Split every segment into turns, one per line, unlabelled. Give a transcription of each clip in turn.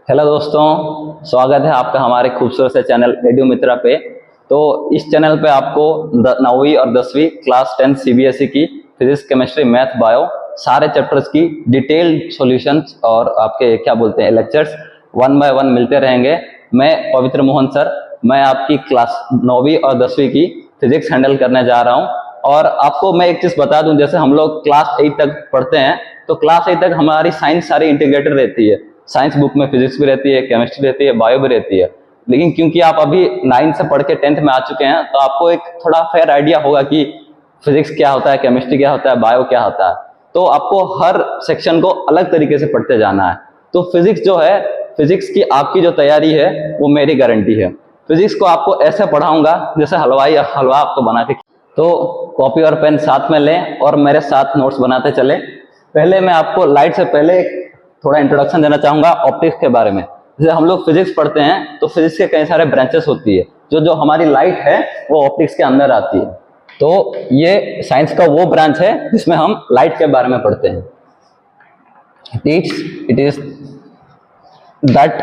Hello दोस्तों, स्वागत है आपका हमारे खूबसूरत से चैनल एडू मित्रा पे। तो इस चैनल पे आपको 9वीं और 10वीं क्लास 10 सीबीएसई की फिजिक्स, केमिस्ट्री, मैथ, बायो सारे चैप्टर्स की डिटेल्ड सॉल्यूशंस और आपके क्या बोलते हैं लेक्चर्स 1 बाय 1 मिलते रहेंगे। मैं पवित्र मोहन सर, मैं आपकी क्लास 9वीं और 10वीं की फिजिक्स हैंडल करने जा रहा हूँ। और आपको मैं एक चीज बता दूं, जैसे हम लोग क्लास 8 तक पढ़ते हैं तो क्लास 8 तक हमारी साइंस सारी इंटीग्रेटेड रहती है। साइंस बुक में फिजिक्स भी रहती है, केमिस्ट्री रहती है, बायो भी रहती है। लेकिन क्योंकि आप अभी 9 से पढ़ के 10th में आ चुके हैं तो आपको एक थोड़ा फेयर आइडिया होगा कि फिजिक्स क्या होता है, केमिस्ट्री क्या होता है, बायो क्या होता है। तो आपको हर सेक्शन को अलग तरीके से पढ़ते जाना है। तो फिजिक्स जो है, फिजिक्स की आपकी जो तैयारी है वो मेरी गारंटी है। फिजिक्स को आपको ऐसे पढ़ाऊंगा जैसे हलवाई हलवा आपको बना के। तो कॉपी और पेन साथ में लें और मेरे साथ नोट्स बनाते चले। पहले मैं आपको लाइट से पहले थोड़ा इंट्रोडक्शन देना चाहूंगा ऑप्टिक्स के बारे में। जैसे हम लोग फिजिक्स पढ़ते हैं तो फिजिक्स के कई सारे ब्रांचेस होती है। जो हमारी लाइट है वो ऑप्टिक्स के अंदर आती है। तो ये साइंस का वो ब्रांच है जिसमें हम लाइट के बारे में पढ़ते हैं। It is that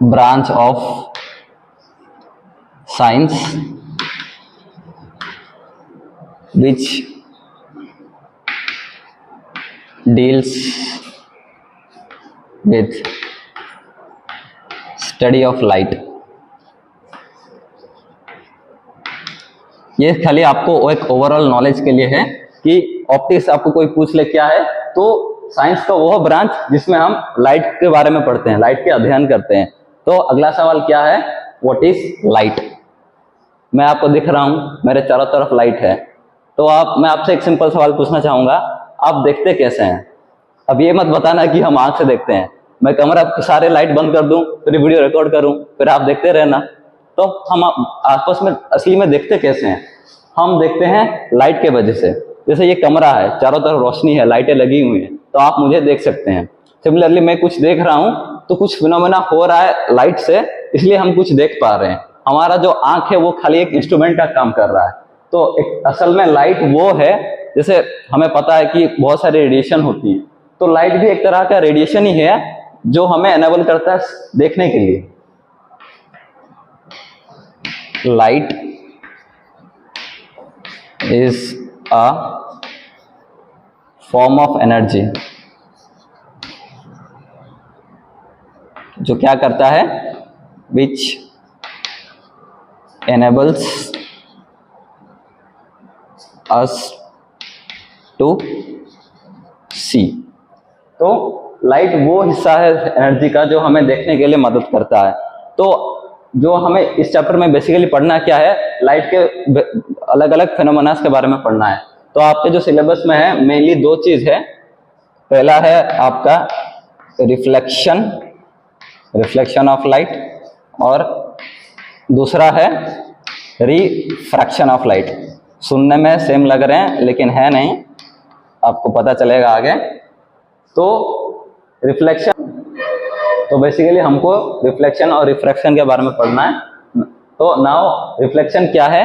branch of science which deals with study of light। ये खाली आपको एक ओवरऑल नॉलेज के लिए है कि ऑप्टिक्स आपको कोई पूछ ले क्या है, तो साइंस का वो ब्रांच जिसमें हम लाइट के बारे में पढ़ते हैं, लाइट के अध्ययन करते हैं। तो अगला सवाल क्या है, व्हाट इज लाइट। मैं आपको दिख रहा हूं, मेरे चारों तरफ लाइट है। तो मैं आपसे एक सिंपल सवाल पूछना चाहूंगा, आप देखते कैसे हैं। अब ये मत बताना कि हम आंख से देखते हैं। मैं कमरा सारे लाइट बंद कर दूं, फिर वीडियो रिकॉर्ड करूं, फिर आप देखते रहना। तो हम आपस में असली में देखते कैसे हैं। हम देखते हैं लाइट के वजह से। जैसे ये कमरा है, चारों तरफ रोशनी है, लाइटें लगी हुई हैं, तो आप मुझे देख सकते हैं। सिमिलरली मैं कुछ देख रहा हूं तो कुछ फिनोमेना हो रहा है लाइट से, इसलिए हम कुछ देख पा रहे हैं। हमारा जो आंख है वो खाली एक इंस्ट्रूमेंट का काम कर रहा है। तो असल में लाइट वो है, जैसे हमें पता है कि बहुत सारी रेडिएशन होती है, तो लाइट भी एक तरह का रेडिएशन ही है जो हमें एनेबल करता है देखने के लिए। Light is a form of energy जो क्या करता है, विच एनेबल्स us to see। तो लाइट वो हिस्सा है एनर्जी का जो हमें देखने के लिए मदद करता है। तो जो हमें इस चैप्टर में बेसिकली पढ़ना क्या है, लाइट के अलग अलग फिनोमेना के बारे में पढ़ना है। तो आपके जो सिलेबस में है मेनली दो चीज है। पहला है आपका रिफ्लेक्शन ऑफ लाइट, और दूसरा है रिफ्रैक्शन ऑफ लाइट। सुनने में सेम लग रहे हैं लेकिन है नहीं, आपको पता चलेगा आगे। तो रिफ्लेक्शन, तो बेसिकली हमको रिफ्लेक्शन और रिफ्रैक्शन के बारे में पढ़ना है। तो नाउ रिफ्लेक्शन क्या है,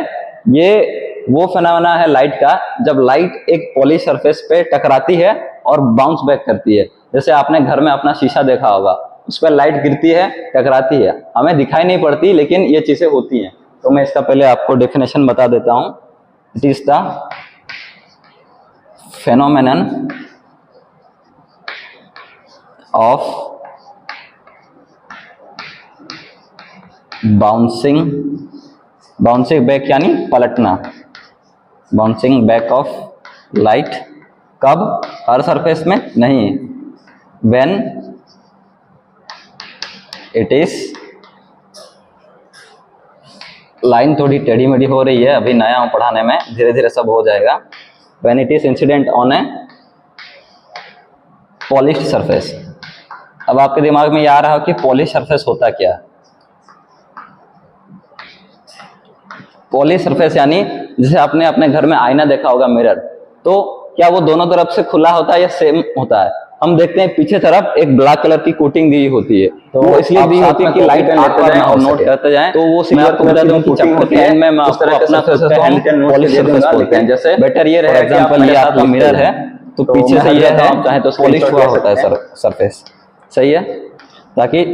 ये वो फिनोमेना है लाइट का जब लाइट एक पॉलिश सरफेस पे टकराती है और बाउंस बैक करती है। जैसे आपने घर में अपना शीशा देखा होगा, उस पर लाइट गिरती है, टकराती है, हमें दिखाई नहीं पड़ती लेकिन ये चीजें होती हैं। तो मैं इसका पहले आपको डेफिनेशन बता देता हूं। It is the phenomenon of bouncing back यानी पलटना, बाउंसिंग बैक ऑफ लाइट। कब, हर सरफेस में नहीं, when it is, लाइन थोड़ी टेढ़ी मेढ़ी हो रही है, अभी नया हूं पढ़ाने में, धीरे धीरे सब हो जाएगा। When it is incident on a polished surface। अब आपके दिमाग में ये आ रहा है कि पॉलिश सरफेस होता क्या है। पॉलिश सरफेस यानी जैसे आपने अपने घर में आईना देखा होगा, मिरर, तो क्या वो दोनों तरफ से खुला होता है या सेम होता है। हम देखते हैं पीछे तरफ एक ब्लैक कलर की कोटिंग दी होती है, तो वो इसलिए दी होती है कि लाइट लेते जाएं और नोट करते जाएं। तो वो मैं आपको बता दूं कि चैप्टर के एंड में मैं आपको अपना पॉलिश सरफेस बोलते हैं। जैसे बेटर ये रहेगा, एग्जांपल ये आपका मिरर है तो पीछे से ये है, चाहे तो पॉलिश हुआ होता है सरफेस। सही है, ताकि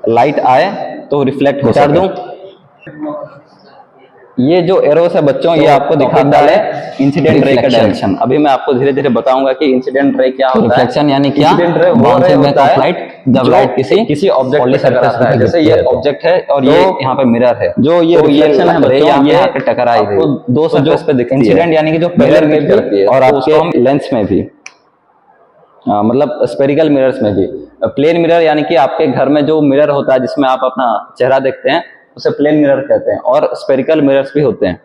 लाइट आए तो रिफ्लेक्ट हो सके। ये जो एरोस है बच्चों, ये आपको दिखाता है इंसिडेंट रे का डायरेक्शन। अभी मैं आपको धीरे धीरे बताऊंगा कि इंसिडेंट रे क्या होता है।
रिफ्लेक्शन यानी क्या?
इंसिडेंट रे वो रे होता है
लाइट, जब लाइट किसी
ऑब्जेक्ट पे टकराता है। जैसे ये ऑब्जेक्ट है और ये यहाँ पे मिरर है, जो ये
तो ये
रिफ्लेक्शन है बच्चों,
यहाँ पे टकराई
आपको दो सरफेस पे दिखती है।
इंसिडेंट यानी कि जो
मिरर में
भी
भी और आपके लेंस में भी, मतलब स्पेरिकल मिरर्स में भी। प्लेन मिरर यानी कि आपके घर में जो मिरर होता है जिसमें आप अपना चेहरा देखते हैं, उसे प्लेन मिरर कहते हैं। और स्पेरिकल मिरर्स भी होते हैं।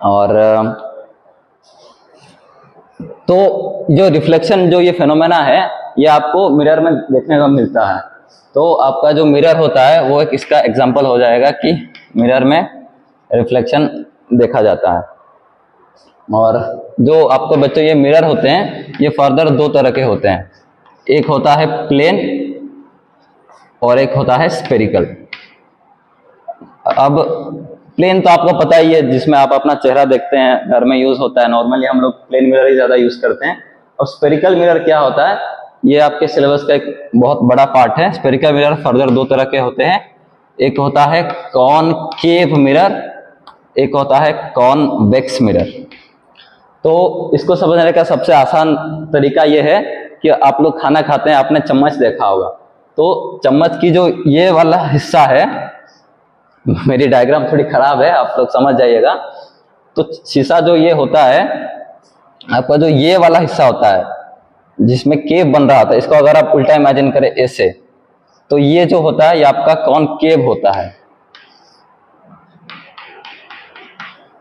और तो जो रिफ्लेक्शन, जो ये फेनोमेना है, ये आपको मिरर में देखने को मिलता है। तो आपका जो मिरर होता है वो एक इसका एग्जांपल हो जाएगा कि मिरर में रिफ्लेक्शन देखा जाता है। और जो आपको बच्चों ये मिरर होते हैं, ये फर्दर दो तरह के होते हैं। एक होता है प्लेन और एक होता है स्पेरिकल। अब प्लेन तो आपको पता ही है, जिसमें आप अपना चेहरा देखते हैं, घर में यूज होता है। नॉर्मली हम लोग प्लेन मिरर ही ज्यादा यूज करते हैं। और स्पेरिकल मिरर क्या होता है, ये आपके सिलेबस का एक बहुत बड़ा पार्ट है। स्पेरिकल मिरर फर्दर दो तरह के होते हैं। एक होता है कॉनकेव मिरर, एक होता है कॉन्वेक्स मिरर। तो इसको समझने का सबसे आसान तरीका यह है कि आप लोग खाना खाते हैं, आपने चम्मच देखा होगा। तो चम्मच की जो ये वाला हिस्सा है, मेरी डायग्राम थोड़ी खराब है, आप लोग समझ जाइएगा। तो शीशा जो ये होता है, आपका जो ये वाला हिस्सा होता है जिसमें केव बन रहा था, इसको अगर आप उल्टा इमेजिन करें ऐसे, तो ये जो होता है ये आपका कॉनकेव होता है।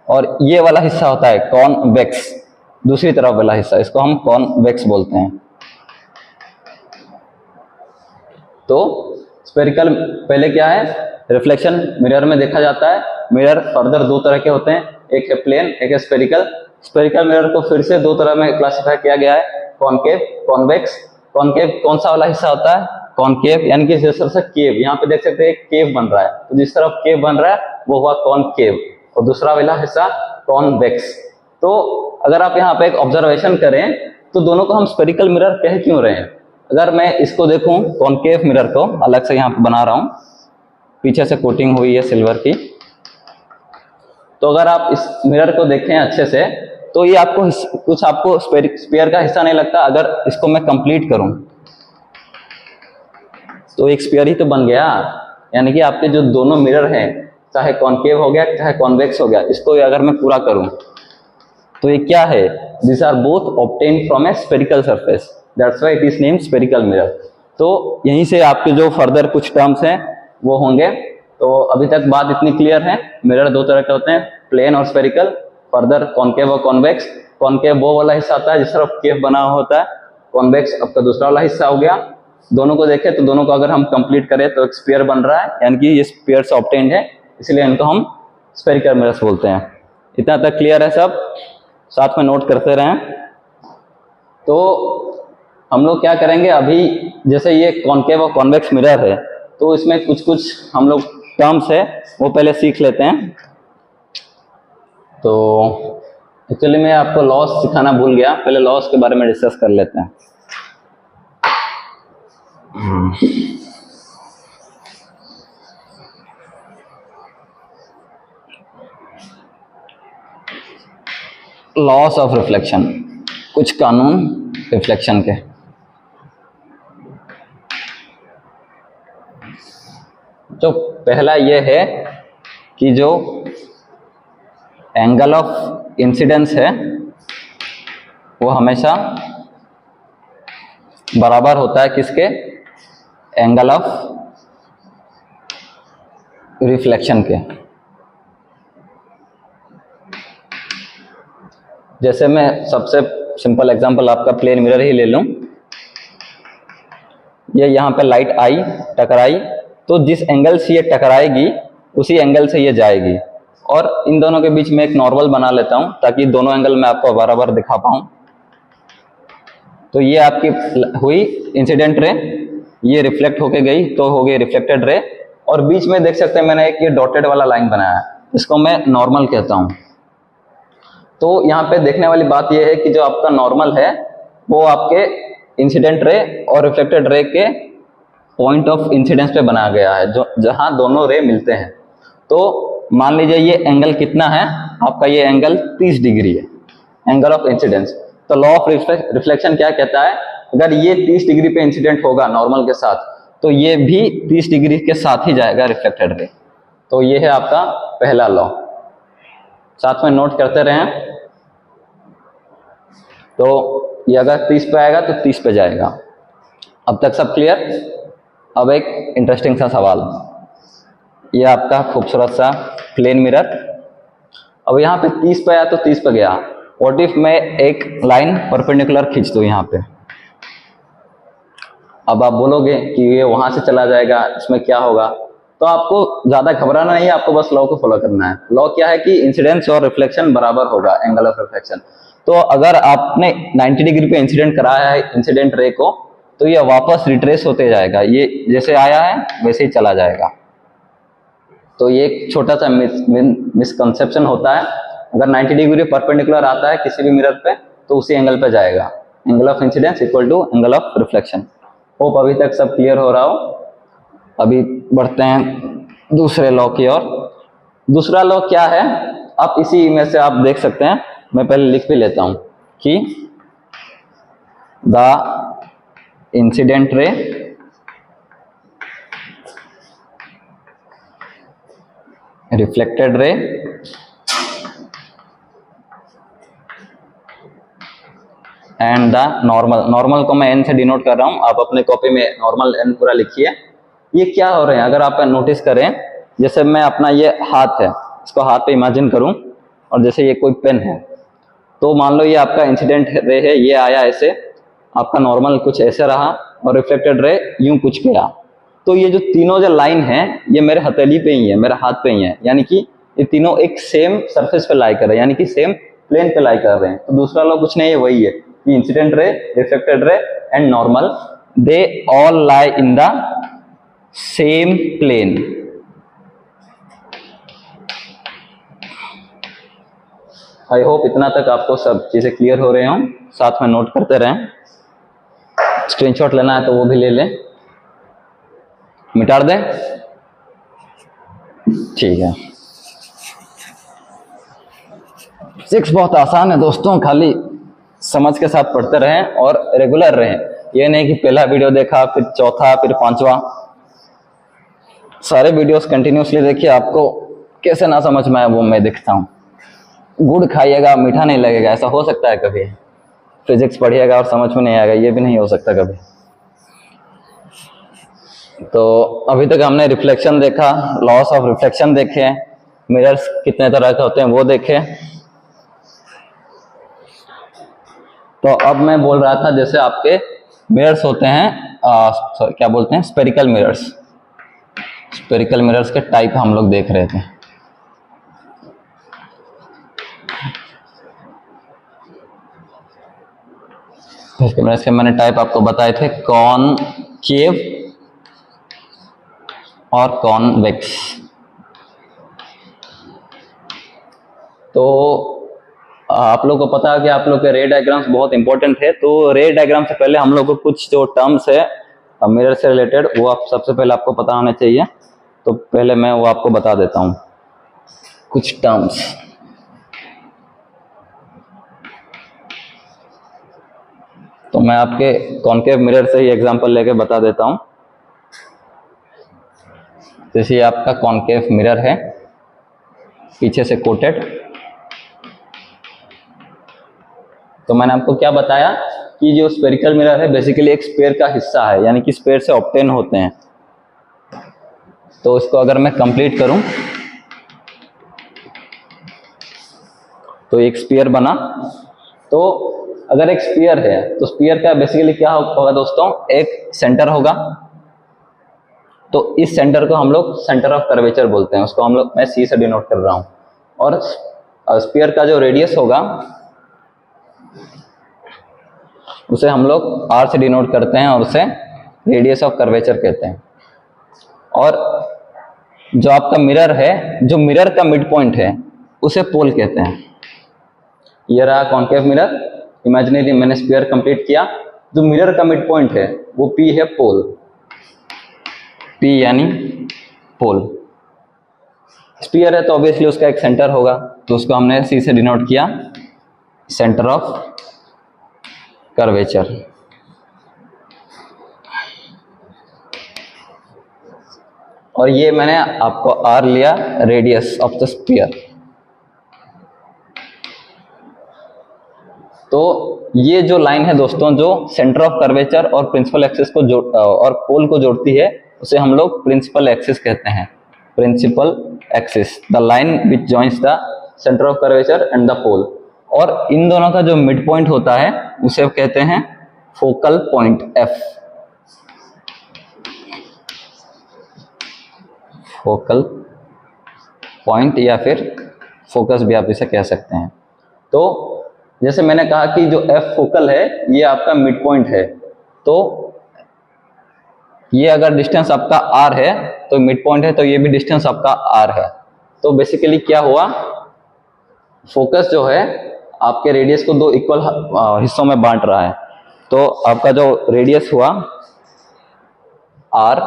और ये वाला हिस्सा होता है कॉन्वेक्स, दूसरी तरफ वाला हिस्सा, इसको हम कॉन्वेक्स बोलते हैं। तो स्पेरिकल पहले क्या है, रिफ्लेक्शन मिरर में देखा जाता है। मिरर फर्दर दो तरह के होते हैं, एक है प्लेन, एक है स्पेरिकल। स्पेरिकल मिरर को फिर से दो तरह में क्लासिफाई किया गया है, कॉनकेव, कॉन्वेक्स। कॉनकेव कौन सा वाला हिस्सा होता है, कॉनकेव, यानी कि जिस तरह से केव, यहाँ पे देख सकते हैं एक केव बन रहा है, तो जिस तरफ केव बन रहा है वो हुआ कॉनकेव, और दूसरा वाला हिस्सा कॉन्वेक्स। तो अगर आप यहाँ पे एक ऑब्जर्वेशन करें तो दोनों को हम स्पेरिकल मिरर कह क्यों रहे हैं। अगर मैं इसको देखूं, कॉनकेव मिरर को अलग से यहाँ पे बना रहा हूं, पीछे से कोटिंग हुई है सिल्वर की। तो अगर आप इस मिरर को देखें अच्छे से, तो ये आपको कुछ आपको स्पेयर का हिस्सा नहीं लगता। अगर इसको मैं कंप्लीट करूं तो एक स्पेयर ही तो बन गया। यानी कि आपके जो दोनों मिरर हैं, चाहे कॉनकेव हो गया चाहे कॉन्वेक्स हो गया, इसको अगर मैं पूरा करूं तो ये क्या है, this are both obtained from a spherical surface, that's why it is named spherical mirror. तो यहीं से आपके जो फर्दर कुछ टर्म्स हैं वो होंगे। तो अभी तक बात इतनी क्लियर है। मिरर दो तरह के होते हैं, प्लेन और स्पेरिकल। फर्दर कॉनकेव और कॉन्वेक्स। कॉनकेव वो वाला हिस्सा आता है जिस तरफ केव बना हुआ होता है, कॉन्वेक्स आपका दूसरा वाला हिस्सा हो गया। दोनों को देखें तो दोनों को अगर हम कंप्लीट करें तो एक स्फीयर बन रहा है, यानी कि ये स्फीयर से ऑब्टेन्ड है, इसलिए इनको हम स्पेरिकल मिरर्स बोलते हैं। इतना तक क्लियर है सब, साथ में नोट करते रहें। तो हम लोग क्या करेंगे अभी, जैसे ये कॉनकेव और कॉन्वेक्स मिरर है, तो इसमें कुछ कुछ हम लोग टर्म्स है वो पहले सीख लेते हैं। तो एक्चुअली मैं आपको लॉस सिखाना भूल गया, पहले लॉस के बारे में डिस्कस कर लेते हैं। लॉस ऑफ रिफ्लेक्शन, कुछ कानून रिफ्लेक्शन के। जो पहला ये है कि जो एंगल ऑफ इंसिडेंस है वो हमेशा बराबर होता है किसके, एंगल ऑफ रिफ्लेक्शन के। जैसे मैं सबसे सिंपल एग्जांपल आपका प्लेन मिरर ही ले लूं, ये यहाँ पे लाइट आई, टकराई, तो जिस एंगल से ये टकराएगी उसी एंगल से ये जाएगी। और इन दोनों के बीच में एक नॉर्मल बना लेता हूं ताकि दोनों एंगल मैं आपको बराबर दिखा पाऊं। तो ये आपकी हुई इंसिडेंट रे, ये रिफ्लेक्ट होके गई तो हो गई रिफ्लेक्टेड रे। और बीच में देख सकते हैं मैंने एक ये डॉटेड वाला लाइन बनाया है, इसको मैं नॉर्मल कहता हूं। तो यहाँ पे देखने वाली बात यह है कि जो आपका नॉर्मल है वो आपके इंसिडेंट रे और रिफ्लेक्टेड रे के पॉइंट ऑफ इंसिडेंस पे बनाया गया है, जो जहां दोनों रे मिलते हैं। तो मान लीजिए ये एंगल कितना है आपका, ये एंगल 30 डिग्री है, एंगल ऑफ इंसिडेंस। तो लॉ ऑफ रिफ्लेक्शन क्या कहता है, अगर ये 30 डिग्री पे इंसिडेंट होगा नॉर्मल के साथ, तो ये भी 30 डिग्री के साथ ही जाएगा रिफ्लेक्टेड रे। तो ये है आपका पहला लॉ, साथ में नोट करते रहें। तो ये अगर 30 पे आएगा तो 30 पे जाएगा। अब तक सब क्लियर। अब एक इंटरेस्टिंग सा सवाल, ये आपका खूबसूरत सा प्लेन मिरर, अब यहाँ पे 30 पे आया तो 30 पे गया। व्हाट इफ मैं एक लाइन परपेंडिकुलर खींच दूं यहाँ पे, अब आप बोलोगे कि ये वहां से चला जाएगा, इसमें क्या होगा। तो आपको ज्यादा घबराना नहीं है, आपको बस लॉ को फॉलो करना है। लॉ क्या है कि इंसिडेंस और रिफ्लेक्शन बराबर होगा एंगल ऑफ रिफ्लेक्शन। तो अगर आपने 90 डिग्री पे इंसिडेंट कराया है इंसिडेंट रे को, तो ये वापस रिट्रेस होते जाएगा, ये जैसे आया है वैसे ही चला जाएगा। तो ये एक छोटा सा मिसकंसेप्शन होता है, अगर 90 डिग्री परपेंडिकुलर आता है किसी भी मिरर पे तो उसी एंगल पे जाएगा। Angle of incidence equal to angle of reflection. Hope अभी तक सब क्लियर हो रहा हो। अभी बढ़ते हैं दूसरे लॉ की ओर। दूसरा लॉ क्या है, आप इसी में से आप देख सकते हैं, मैं पहले लिख भी लेता हूं कि the incident ray reflected ray and the normal को मैं एन से डिनोट कर रहा हूं, आप अपने कॉपी में नॉर्मल एन पूरा लिखिए। ये क्या हो रहे हैं, अगर आप नोटिस करें, जैसे मैं अपना ये हाथ है, इसको हाथ पे इमेजिन करूं, और जैसे ये कोई पेन है, तो मान लो ये आपका इंसिडेंट रे है, ये आया ऐसे, आपका नॉर्मल कुछ ऐसे रहा, और रिफ्लेक्टेड रे यूं कुछ गया। तो ये जो तीनों जो लाइन है ये मेरे हथेली पे ही है, मेरे हाथ पे ही है, यानी कि ये तीनों एक सेम सरफेस पे लाई कर रहे हैं, यानी कि सेम प्लेन पे लाई कर रहे हैं। तो दूसरा लॉ कुछ नहीं है, वही है कि incident ray, reflected ray and normal, they all lie in the same plane. I hope इतना तक आपको सब चीजें क्लियर हो रहे हों। साथ में नोट करते रहें, स्क्रीनशॉट लेना है तो वो भी ले लें, मिटा दें, ठीक है। फिजिक्स बहुत आसान है दोस्तों, खाली समझ के साथ पढ़ते रहें और रेगुलर रहें। ये नहीं कि पहला वीडियो देखा फिर चौथा फिर पांचवा, सारे वीडियोस कंटिन्यूसली देखिए, आपको कैसे ना समझ में आए वो मैं देखता हूँ। गुड़ खाइएगा मीठा नहीं लगेगा, ऐसा हो सकता है कभी? फिजिक्स पढ़िएगा और समझ में नहीं आएगा, ये भी नहीं हो सकता कभी। तो अभी तक हमने रिफ्लेक्शन देखा, लॉस ऑफ रिफ्लेक्शन देखे, मिरर्स कितने तरह के होते हैं वो देखे। तो अब मैं बोल रहा था, जैसे आपके मिरर्स होते हैं क्या बोलते हैं, स्पेरिकल मिरर्स। स्पेरिकल मिरर्स के टाइप हम लोग देख रहे थे। मिरर्स के मैंने टाइप आपको बताए थे, कॉनकेव और कॉन्वेक्स। तो आप लोग को पता है कि आप लोग के रे डायग्राम्स बहुत इंपॉर्टेंट है। तो रे डायग्राम से पहले हम लोग को कुछ जो टर्म्स है मिरर से रिलेटेड, वो आप सबसे पहले आपको पता होना चाहिए। तो पहले मैं वो आपको बता देता हूं कुछ टर्म्स। तो मैं आपके कॉनकेव मिरर से ही एग्जांपल लेके बता देता हूं। जैसे ये आपका कॉनकेव मिरर है, पीछे से कोटेड। तो मैंने आपको क्या बताया कि जो स्पेरिकल मिरर है बेसिकली एक स्पेयर का हिस्सा है, यानी कि स्पेयर से ऑब्टेन होते हैं। तो इसको अगर मैं कंप्लीट करूं तो एक स्फीयर बना। तो अगर एक स्फीयर है तो स्फीयर का बेसिकली क्या होगा दोस्तों, एक सेंटर होगा। तो इस सेंटर को हम लोग सेंटर ऑफ कर्वेचर बोलते हैं, उसको हम लोग, मैं सी से डिनोट कर रहा हूं। और स्फीयर का जो रेडियस होगा उसे हम लोग आर से डिनोट करते हैं और उसे रेडियस ऑफ कर्वेचर कहते हैं। और जो आपका मिरर है, जो मिरर का मिड पॉइंट है उसे पोल कहते हैं। ये रहा कॉनकेव मिरर, इमेजिनरी मैंने स्फीयर कंप्लीट किया। जो मिरर का मिड पॉइंट है वो P है, पोल। P यानी पोल। स्फीयर है तो ऑब्वियसली उसका एक सेंटर होगा, तो उसको हमने C से डिनोट किया, सेंटर ऑफ कर्वेचर। और ये मैंने आपको R लिया, रेडियस ऑफ द स्फीयर। तो ये जो लाइन है दोस्तों, जो सेंटर ऑफ कर्वेचर और प्रिंसिपल एक्सिस को और पोल को जोड़ती है, उसे हम लोग प्रिंसिपल एक्सिस कहते हैं। Principal axis, the line which joins the centre of curvature and the pole. और इन दोनों का जो मिड पॉइंट होता है उसे कहते हैं focal point F। Focal point या फिर फोकस भी आप इसे कह सकते हैं। तो जैसे मैंने कहा कि जो F फोकल है ये आपका मिड पॉइंट है, तो ये अगर डिस्टेंस आपका R है तो मिड पॉइंट है, तो ये भी डिस्टेंस आपका R है। तो बेसिकली क्या हुआ, फोकस जो है आपके रेडियस को दो इक्वल हिस्सों में बांट रहा है। तो आपका जो रेडियस हुआ R,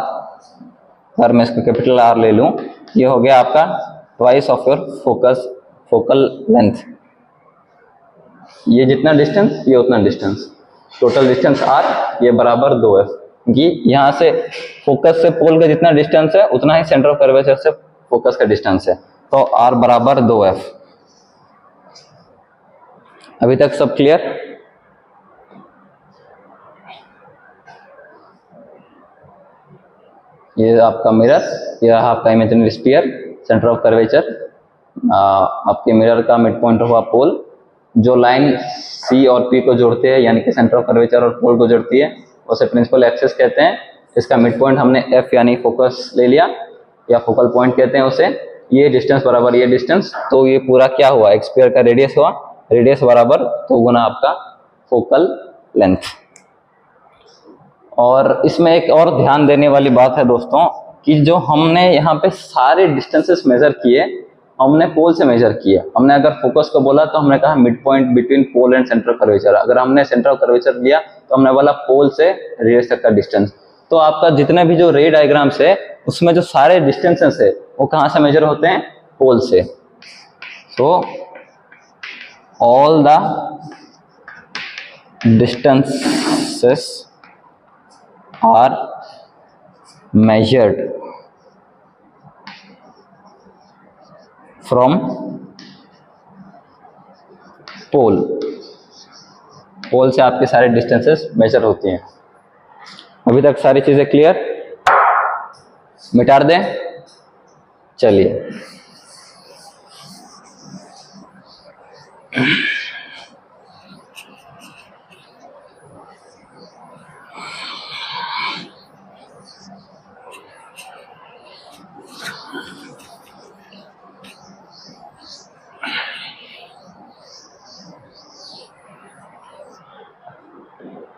अगर मैं इसको कैपिटल R ले लूं, ये हो गया आपका twice of your focus, focal length. ये जितना डिस्टेंस ये उतना डिस्टेंस, टोटल डिस्टेंस R, ये बराबर 2F। कि यहाँ से फोकस से पोल का जितना डिस्टेंस है उतना ही सेंटर ऑफ कर्वेचर से फोकस का डिस्टेंस है, तो R बराबर 2F। अभी तक सब क्लियर? ये आपका मिरर, यह आपका imaginary sphere, centre of curvature, आपके मिरर का मिड पॉइंट हुआ पोल। जो लाइन C और P को जोड़ते हैं यानी कि सेंटर ऑफ कर्वेचर और पोल को जोड़ती है उसे प्रिंसिपल एक्सिस कहते हैं। इसका मिड पॉइंट हमने F यानी फोकस ले लिया, या फोकल पॉइंट कहते हैं उसे। ये डिस्टेंस बराबर ये डिस्टेंस, तो ये पूरा क्या हुआ, एक स्फीयर का रेडियस हुआ, रेडियस बराबर 2 गुना आपका फोकल लेंथ। और इसमें एक और ध्यान देने वाली बात है दोस्तों, कि जो हमने यहाँ पे सारे डिस्टेंसेस मेजर किए, हमने पोल से मेजर किया। हमने अगर फोकस को बोला तो हमने कहा mid point between pole and centre of curvature. अगर हमने सेंटर ऑफ कर्वेचर लिया तो हमने बोला पोल से रेडियस तक का डिस्टेंस। तो आपका जितने भी जो रे डायग्राम्स है उसमें जो सारे डिस्टेंसेस है वो कहाँ से मेजर होते हैं, पोल से। तो all the distances are measured from pole. Pole से आपके सारे डिस्टेंसेस मेजर होती हैं। अभी तक सारी चीजें क्लियर? मिटा दें? चलिए,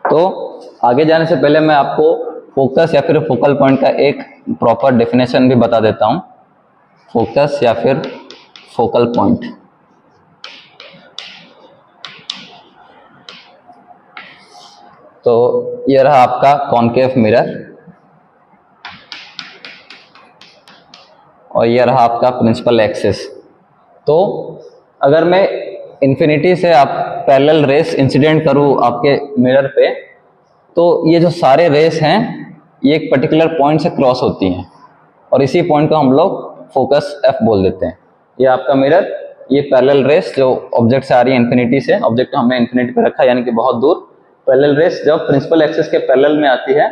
तो आगे जाने से पहले मैं आपको फोकस या फिर फोकल पॉइंट का एक प्रॉपर डेफिनेशन भी बता देता हूं। फोकस या फिर फोकल पॉइंट, तो ये रहा आपका कॉनकेव मिरर और ये रहा आपका प्रिंसिपल एक्सिस। तो अगर मैं इन्फिनिटी से आप पैरेलल रेस इंसिडेंट करूं आपके मिरर पे, तो ये जो सारे रेस हैं ये एक पर्टिकुलर पॉइंट से क्रॉस होती हैं, और इसी पॉइंट को हम लोग फोकस F बोल देते हैं। ये आपका मिरर, ये पैरेलल रेस जो ऑब्जेक्ट से आ रही है इन्फिनिटी से, ऑब्जेक्ट को हमने इन्फिनिटी पे रखा यानी कि बहुत दूर, पैरेलल रेस जब प्रिंसिपल एक्सिस के पैरेलल में आती है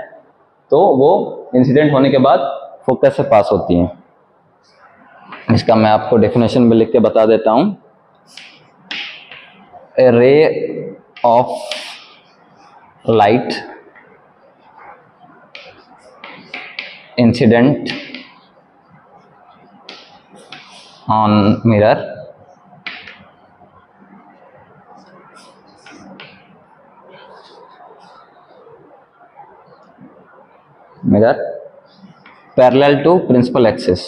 तो वो इंसिडेंट होने के बाद फोकस से पास होती हैं। इसका मैं आपको डेफिनेशन भी लिख के बता देता हूं। A ray of light incident on mirror parallel to principal axis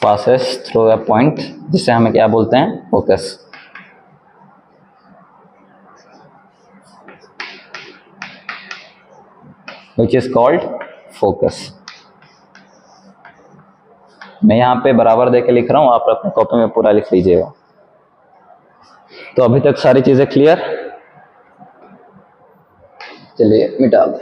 passes through a point, जिसे हमें क्या बोलते हैं, focus. which is called focus। मैं यहाँ पे बराबर देके लिख रहा हूँ, आप अपने कॉपी में पूरा लिख लीजिएगा। तो अभी तक सारी चीजें क्लियर? चलिए मिटा दें।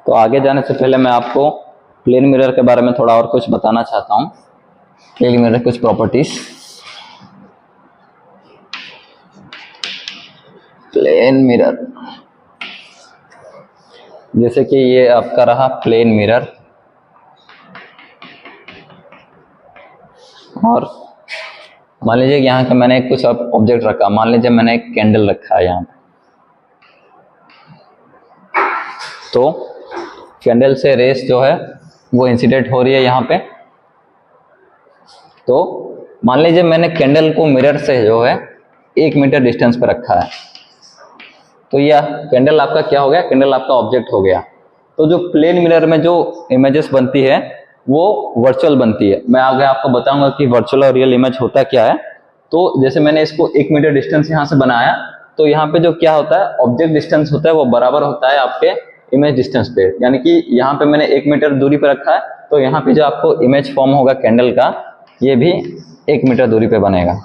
तो आगे जाने से पहले मैं आपको प्लेन मिरर के बारे में थोड़ा और कुछ बताना चाहता हूँ। प्लेन मिरर कुछ प्रॉपर्टीज। प्लेन मिरर, जैसे कि ये आपका रहा प्लेन मिरर, और मान लीजिए यहाँ का मैंने कुछ ऑब्जेक्ट रखा, मान लीजिए मैंने एक कैंडल रखा है यहाँ पे। तो कैंडल से रेस जो है वो इंसिडेंट हो रही है यहाँ पे। तो मान लीजिए मैंने कैंडल को मिरर से जो है 1 मीटर डिस्टेंस पे रखा है, तो यह कैंडल आपका क्या हो गया, कैंडल आपका ऑब्जेक्ट हो गया। तो जो प्लेन मिरर में जो इमेजेस बनती है वो वर्चुअल बनती है। मैं आगे आपको बताऊंगा कि वर्चुअल और रियल इमेज होता क्या है। तो जैसे मैंने इसको 1 मीटर डिस्टेंस यहाँ से बनाया, तो यहाँ पे जो क्या होता है, ऑब्जेक्ट डिस्टेंस होता है वो बराबर होता है आपके इमेज डिस्टेंस पे। यानी कि यहाँ पे मैंने 1 मीटर दूरी पे रखा है, तो यहाँ पे जो आपको इमेज फॉर्म होगा कैंडल का, ये भी 1 मीटर दूरी पे बनेगा।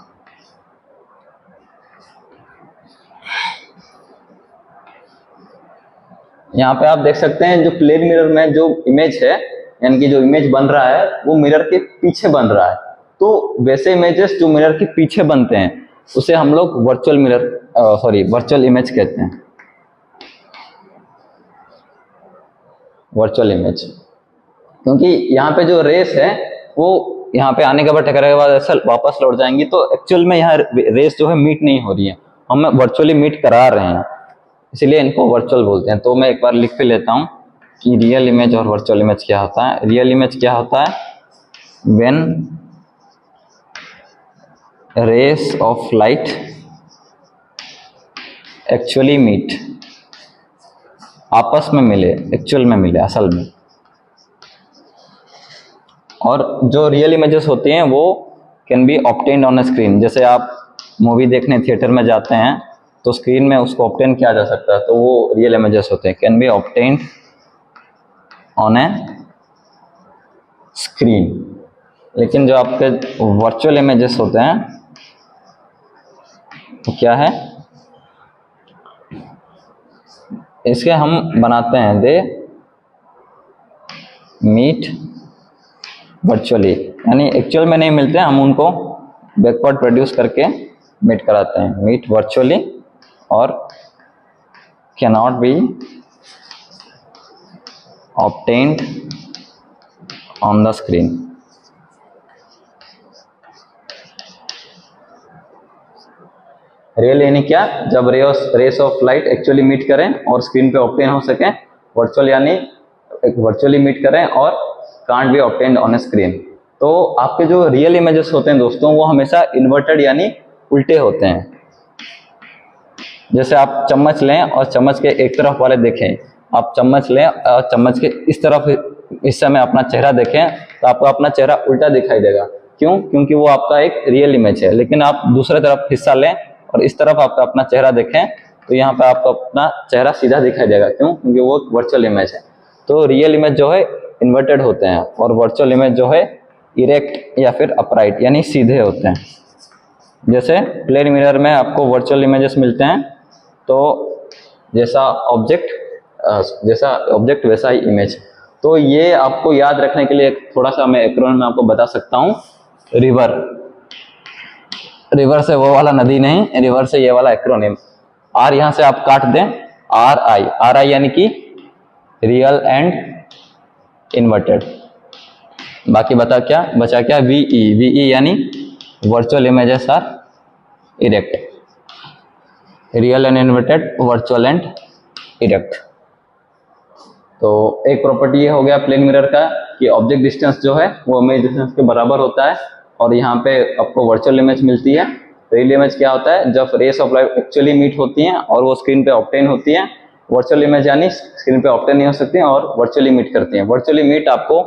यहाँ पे आप देख सकते हैं जो प्लेन मिरर में जो इमेज है, यानी कि जो इमेज बन रहा है वो मिरर के पीछे बन रहा है। तो वैसे इमेजेस जो मिरर के पीछे बनते हैं उसे हम लोग वर्चुअल मिरर वर्चुअल इमेज कहते हैं। वर्चुअल इमेज, क्योंकि यहाँ पे जो रेस है वो यहाँ पे आने के बाद टकराने के बाद ऐसा वापस लौट जाएंगी, तो एक्चुअल में यहाँ रेस जो है मीट नहीं हो रही है, हम वर्चुअली मीट करा रहे हैं, इसलिए इनको वर्चुअल बोलते हैं। तो मैं एक बार लिख पे लेता हूँ कि रियल इमेज और वर्चुअल इमेज क्या होता है। रियल इमेज क्या होता है, when rays of light actually meet, आपस में मिले, एक्चुअल में मिले, असल में। और जो रियल इमेजेस होती हैं वो can be obtained on a screen. जैसे आप मूवी देखने थिएटर में जाते हैं तो स्क्रीन में उसको ऑब्टेन किया जा सकता है, तो वो रियल इमेजेस होते हैं, can be obtained on a screen. लेकिन जो आपके वर्चुअल इमेजेस होते हैं वो क्या है, इसके हम बनाते हैं, दे मीट वर्चुअली, यानी एक्चुअल में नहीं मिलते, हम उनको बैकवर्ड प्रोड्यूस करके मीट कराते हैं, मीट वर्चुअली और cannot be obtained on the screen. Real यानी क्या, जब rays of light actually meet करें और स्क्रीन पे ऑब्टेन हो सके। वर्चुअल यानी वर्चुअली मीट करें और can't be obtained on a screen. तो आपके जो रियल इमेजेस होते हैं दोस्तों वो हमेशा इन्वर्टेड यानी उल्टे होते हैं। जैसे आप चम्मच लें और चम्मच के एक तरफ वाले देखें, आप चम्मच लें और चम्मच के इस तरफ हिस्से में अपना चेहरा देखें तो आपको अपना चेहरा उल्टा दिखाई देगा। क्यों? क्योंकि वो आपका एक रियल इमेज है। लेकिन आप दूसरे तरफ हिस्सा लें और इस तरफ आपका अपना चेहरा देखें तो यहाँ पे आपको अपना चेहरा सीधा दिखाई देगा। क्यों? क्योंकि वो वर्चुअल इमेज है। तो रियल इमेज जो है इन्वर्टेड होते हैं और वर्चुअल इमेज जो है इरेक्ट या फिर अपराइट यानी सीधे होते हैं। जैसे प्लेन मिरर में आपको वर्चुअल इमेजेस मिलते हैं, तो जैसा ऑब्जेक्ट वैसा ही इमेज। तो ये आपको याद रखने के लिए थोड़ा सा मैं एक्रोनिम में आपको बता सकता हूँ। रिवर से वो वाला नदी नहीं, रिवर से ये वाला एक्रोनिम। आर यहाँ से आप काट दें, आर आई यानी कि रियल एंड इन्वर्टेड। बाकी बचा क्या, वीई यानी virtual images are erect, real and inverted, virtual and erect. तो एक प्रॉपर्टी ये हो गया प्लेन मिरर का। कि ऑब्जेक्ट डिस्टेंस जो है वो इमेज डिस्टेंस के बराबर होता है, और यहाँ पे आपको वर्चुअल इमेज मिलती है। रियल इमेज क्या होता है, जब rays of light actually meet होती हैं और वो स्क्रीन पे ऑब्टेन होती है। वर्चुअल इमेज यानी स्क्रीन पे ऑब्टेन नहीं हो सकती हैं और वर्चुअली मीट करती हैं। वर्चुअली मीट आपको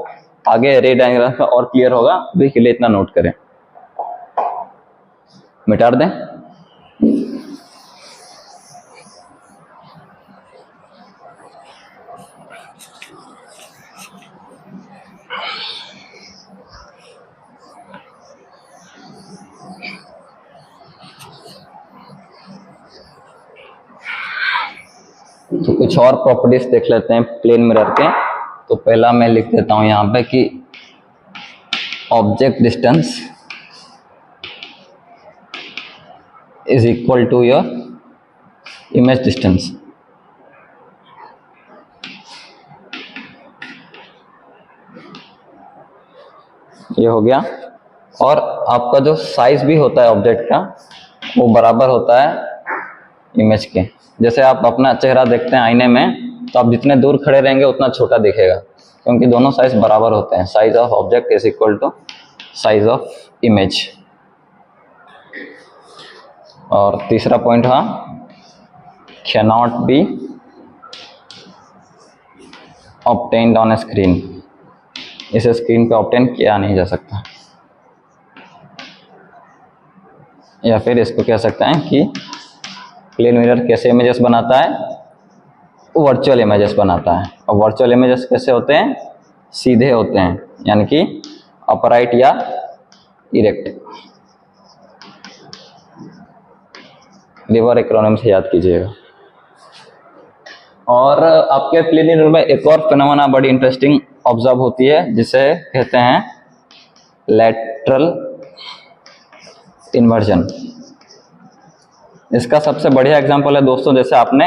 आगे रे डायग्राम में और क्लियर होगा, अभी के लिए इतना नोट करें। मिटा दें। तो कुछ और प्रॉपर्टीज देख लेते हैं प्लेन मिरर के। तो पहला मैं लिख देता हूं यहाँ पे कि object distance is equal to your image distance. ये हो गया। और आपका जो साइज भी होता है ऑब्जेक्ट का वो बराबर होता है इमेज के। जैसे आप अपना चेहरा देखते हैं आईने में, तो आप जितने दूर खड़े रहेंगे उतना छोटा दिखेगा, क्योंकि दोनों साइज बराबर होते हैं। Size of object is equal to size of image. और तीसरा पॉइंट था cannot be obtained on a screen. इसे स्क्रीन पे ऑब्टेन किया नहीं जा सकता। या फिर इसको कह सकते हैं कि प्लेन मिरर कैसे इमेजेस बनाता है, वर्चुअल इमेजेस बनाता है। और वर्चुअल इमेजेस कैसे होते हैं, सीधे होते हैं, यानी कि अपराइट या इरेक्ट। रिवर एक्रोनिम से याद कीजिएगा। और आपके प्लेन मिरर में एक और फिनोमेना बड़ी इंटरेस्टिंग ऑब्जर्व होती है, जिसे कहते हैं लैटरल इन्वर्जन। इसका सबसे बढ़िया एग्जांपल है दोस्तों, जैसे आपने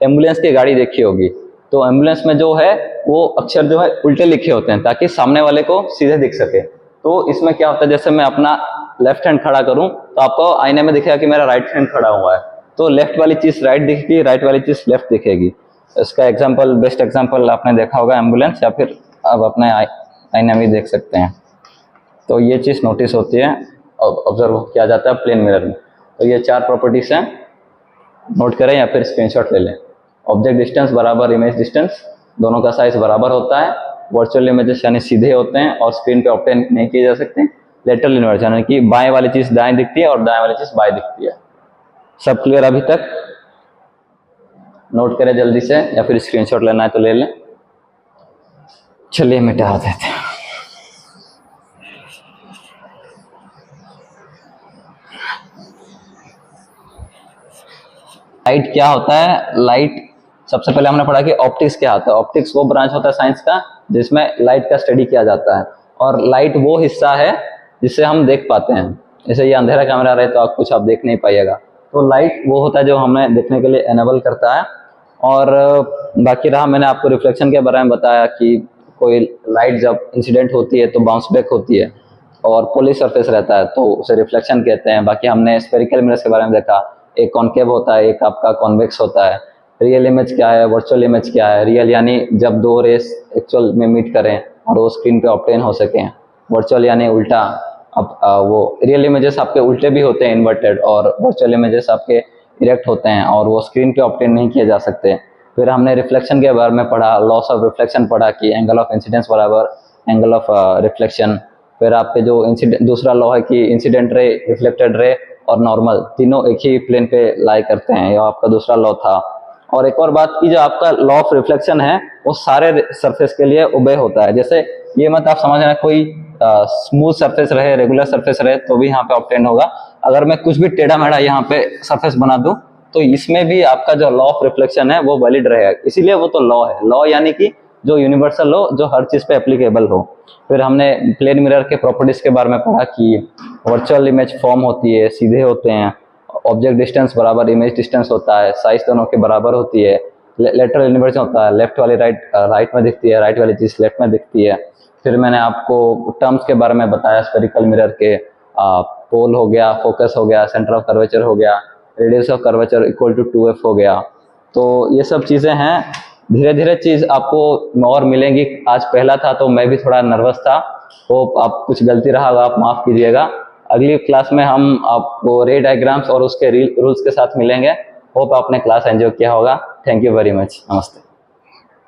एम्बुलेंस की गाड़ी देखी होगी, तो एम्बुलेंस में जो है वो अक्षर जो है उल्टे लिखे होते हैं ताकि सामने वाले को सीधे दिख सके। तो इसमें क्या होता है, जैसे मैं अपना लेफ्ट हैंड खड़ा करूं तो आपको आईने में दिखेगा कि मेरा राइट हैंड खड़ा हुआ है, तो लेफ्ट वाली चीज राइट दिखेगी, राइट वाली चीज लेफ्ट दिखेगी। इसका एग्जाम्पल, बेस्ट एग्जाम्पल आपने देखा होगा एम्बुलेंस, या फिर आप अपने आईने में देख सकते हैं। तो ये चीज़ नोटिस होती है, ऑब्जर्व किया जाता है प्लेन मिरर में। तो ये 4 प्रॉपर्टीज हैं, नोट करें या फिर स्क्रीनशॉट ले लें। ऑब्जेक्ट डिस्टेंस बराबर इमेज डिस्टेंस, दोनों का साइज बराबर होता है। वर्चुअल इमेजेस यानी सीधे होते हैं और स्क्रीन पे ऑब्टेन नहीं किए जा सकते। लेटरल इन्वर्जन यानी कि बाएं वाली चीज़ दाएं दिखती है और दाएं वाली चीज़ बाएं दिखती है। सब क्लियर अभी तक? नोट करें जल्दी से, या फिर स्क्रीनशॉट लेना है तो ले लें। चलिए मिटा देते हैं। लाइट क्या होता है? लाइट, सबसे पहले हमने पढ़ा कि ऑप्टिक्स क्या होता है। ऑप्टिक्स वो ब्रांच होता है साइंस का जिसमें लाइट का स्टडी किया जाता है, और लाइट वो हिस्सा है जिससे हम देख पाते हैं। जैसे ये अंधेरा कैमरा रहे तो आप कुछ देख नहीं पाइएगा, तो लाइट वो होता है जो हमें देखने के लिए एनेबल करता है। और बाकी रहा, मैंने आपको रिफ्लेक्शन के बारे में बताया कि कोई लाइट जब इंसिडेंट होती है तो बाउंस बैक होती है, और पॉली सरफेस रहता है तो उसे रिफ्लेक्शन कहते हैं। बाकी हमने स्फेरिकल मिरर्स के बारे में देखा, एक कॉन्केव होता है, एक आपका कॉन्वेक्स होता है। रियल इमेज क्या है, वर्चुअल इमेज क्या है? रियल यानी जब दो रेस एक्चुअल में मीट करें और वो स्क्रीन पे ऑब्टेन हो सकें। वर्चुअल यानी उल्टा, अब वो रियल इमेजेस आपके उल्टे भी होते हैं, इन्वर्टेड, और वर्चुअल इमेजेस आपके इरेक्ट होते हैं और वो स्क्रीन पे ऑब्टेन नहीं किए जा सकते। फिर हमने रिफ्लेक्शन के बारे में पढ़ा, लॉस ऑफ रिफ्लेक्शन पढ़ा कि एंगल ऑफ इंसिडेंस बराबर एंगल ऑफ रिफ्लेक्शन। फिर आपके जो इंसिडेंट, दूसरा लॉ है कि इंसिडेंट रे, रिफ्लेक्टेड रे और नॉर्मल तीनों एक ही प्लेन पे लाई करते हैं, यह आपका दूसरा लॉ था। और एक और बात की, जो आपका लॉ ऑफ रिफ्लेक्शन है वो सारे सरफेस के लिए ओबे होता है। जैसे ये मत आप समझना कोई स्मूथ सरफेस रहे, रेगुलर सरफेस रहे तो भी यहाँ पे ऑब्टेन होगा। अगर मैं कुछ भी टेढ़ा मेढ़ा यहाँ पे सरफेस बना दूं तो इसमें भी आपका जो लॉ ऑफ रिफ्लेक्शन है वो वैलिड रहेगा, इसीलिए वो तो लॉ है। लॉ यानी कि जो यूनिवर्सल हो, जो हर चीज पे एप्लीकेबल हो। फिर हमने प्लेन मिरर के प्रॉपर्टीज के बारे में पढ़ा कि वर्चुअल इमेज फॉर्म होती है, सीधे होते हैं, ऑब्जेक्ट डिस्टेंस बराबर इमेज डिस्टेंस होता है, साइज दोनों के बराबर होती है, लेटरल इन्वर्जन होता है, लेफ्ट वाली राइट में दिखती है, राइट वाली चीज लेफ्ट में दिखती है। फिर मैंने आपको टर्म्स के बारे में बताया, स्फेरिकल मिरर के पोल हो गया, फोकस हो गया, सेंटर ऑफ कर्वेचर हो गया, radius of curvature equal to 2f हो गया। तो ये सब चीज़ें हैं धीरे धीरे चीज आपको और मिलेंगी। आज पहला था तो मैं भी थोड़ा नर्वस था, होप आप कुछ गलती रहा होगा आप माफ कीजिएगा। अगली क्लास में हम आपको रे डायग्राम्स और उसके रूल्स के साथ मिलेंगे। होप आपने क्लास एंजॉय किया होगा। Thank you very much. नमस्ते।